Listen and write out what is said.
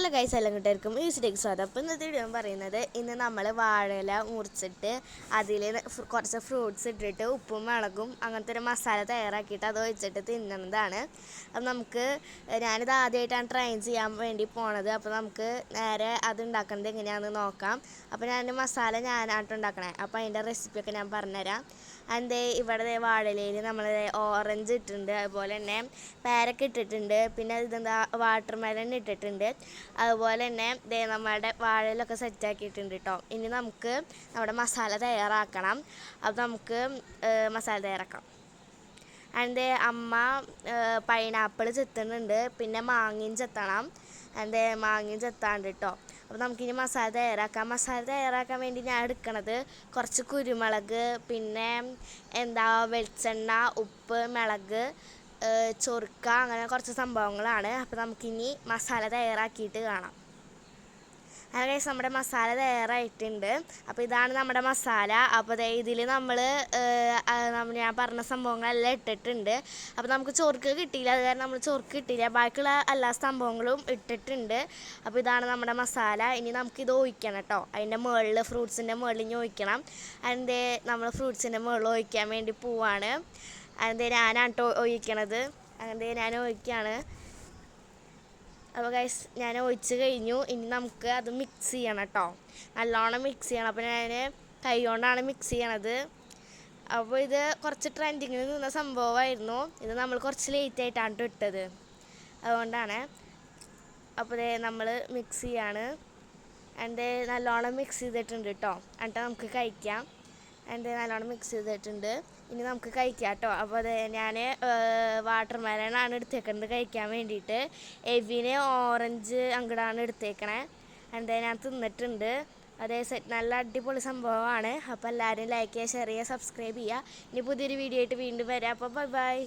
Hello guys, എല്ലാം കൂട്ടുകാർക്കും മ്യൂസിലേക്ക് സ്വാഗതം. അപ്പോൾ ഇന്നത്തെ വീഡിയോ പറയുന്നത്, ഇന്ന് നമ്മൾ വാഴയില മുറിച്ചിട്ട് അതിൽ കുറച്ച് ഫ്രൂട്ട്സ് ഇട്ടിട്ട് ഉപ്പും മുളകും അങ്ങനത്തെ ഒരു മസാല തയ്യാറാക്കിയിട്ട് അത് വെച്ചിട്ട് തിന്നുന്നതാണ്. അപ്പം ഞാനിത് ആദ്യമായിട്ടാണ് ട്രൈ ചെയ്യാൻ വേണ്ടി പോണത്. അപ്പോൾ നമുക്ക് നേരെ അത് ഉണ്ടാക്കുന്നത് എങ്ങനെയാണെന്ന് നോക്കാം. അപ്പോൾ ഞാനായിട്ട് ഉണ്ടാക്കണേ. അപ്പോൾ അതിൻ്റെ റെസിപ്പിയൊക്കെ ഞാൻ പറഞ്ഞുതരാം. ഇവിടെ വാഴയിലയിൽ നമ്മൾ ഓറഞ്ച് ഇട്ടിട്ടുണ്ട്, അതുപോലെ തന്നെ പേരക്ക ഇട്ടിട്ടുണ്ട്, പിന്നെ ഇതെന്താ വാട്ടർ മെലൺ ഇട്ടിട്ടുണ്ട്, അതുപോലെ തന്നെ നമ്മുടെ വാഴയിലൊക്കെ സെറ്റാക്കിയിട്ടുണ്ട് കേട്ടോ. ഇനി നമുക്ക് നമ്മുടെ മസാല തയ്യാറാക്കണം. അപ്പോൾ നമുക്ക് മസാല തയ്യാറാക്കാം. അമ്മ പൈനാപ്പിൾ ചെത്തുന്നുണ്ട്, പിന്നെ മാങ്ങയും ചെത്തണം. മാങ്ങയും ചെത്താണ്ട് കേട്ടോ. അപ്പോൾ നമുക്കിനി മസാല തയ്യാറാക്കാം. മസാല തയ്യാറാക്കാൻ വേണ്ടി ഞാൻ എടുക്കണത് കുറച്ച് കുരുമുളക്, പിന്നെ വെളിച്ചെണ്ണ, ഉപ്പ്, മുളക്, ചൊറുക്ക, അങ്ങനെ കുറച്ച് സംഭവങ്ങളാണ്. അപ്പോൾ നമുക്കിനി മസാല തയ്യാറാക്കിയിട്ട് കാണാം. അങ്ങനെ നമ്മുടെ മസാല തയ്യാറായിട്ടുണ്ട്. അപ്പോൾ ഇതാണ് നമ്മുടെ മസാല. അപ്പോൾ ഇതിൽ ഞാൻ പറഞ്ഞ സംഭവങ്ങളെല്ലാം ഇട്ടിട്ടുണ്ട്. അപ്പോൾ നമുക്ക് ചൊറുക്ക് കിട്ടിയില്ല, അത് കാരണം നമ്മൾ ചൊറുക്ക് കിട്ടിയില്ല. ബാക്കിയുള്ള എല്ലാ സംഭവങ്ങളും ഇട്ടിട്ടുണ്ട്. അപ്പോൾ ഇതാണ് നമ്മുടെ മസാല. ഇനി നമുക്കിത് ഒഴിക്കണം കേട്ടോ. അതിൻ്റെ മുകളിൽ ഫ്രൂട്ട്സിൻ്റെ മുകളിൽ ഇനി ഒഴിക്കണം. നമ്മൾ ഫ്രൂട്ട്സിൻ്റെ മുകളിൽ ഒഴിക്കാൻ വേണ്ടി പോവാണ്. ഞാനാണ് ഒഴിക്കണത്. ഞാൻ ഒഴിക്കുകയാണ്. അപ്പോൾ ഗൈസ്, ഞാൻ ഒഴിച്ച് കഴിഞ്ഞു. ഇനി നമുക്ക് അത് മിക്സ് ചെയ്യണം കേട്ടോ. നല്ലോണം മിക്സ് ചെയ്യണം. അപ്പോൾ ഞാൻ കൈ കൊണ്ടാണ് മിക്സ് ചെയ്യണത്. അപ്പോൾ ഇത് കുറച്ച് ട്രെൻഡിങ്ങിൽ നിന്ന സംഭവമായിരുന്നു. ഇത് നമ്മൾ കുറച്ച് ലേറ്റ് ആയിട്ടാണ് ഇട്ടത്, അതുകൊണ്ടാണ്. അപ്പോൾ നമ്മൾ മിക്സ് ചെയ്യാണ്. നല്ലോണം മിക്സ് ചെയ്തിട്ടുണ്ട് കേട്ടോ. എന്നിട്ട് നമുക്ക് കഴിക്കാം. നല്ലോണം മിക്സ് ചെയ്തിട്ടുണ്ട്. ഇനി നമുക്ക് കഴിക്കാം കേട്ടോ. അപ്പോൾ ഞാൻ വാട്ടർ മെലണാണ് എടുത്തേക്കുന്നത് കഴിക്കാൻ വേണ്ടിയിട്ട്. എവിന് ഓറഞ്ച് അങ്ങടാണ് എടുത്തേക്കണേ. ഞാൻ തിന്നിട്ടുണ്ട്. നല്ല അടിപൊളി സംഭവമാണ്. അപ്പോൾ എല്ലാവരും ലൈക്ക് ചെയ്യുക, ഷെയർ ചെയ്യുക, സബ്സ്ക്രൈബ് ചെയ്യുക. ഇനി പുതിയൊരു വീഡിയോ ആയിട്ട് വീണ്ടും വരാം. അപ്പോൾ ബൈ.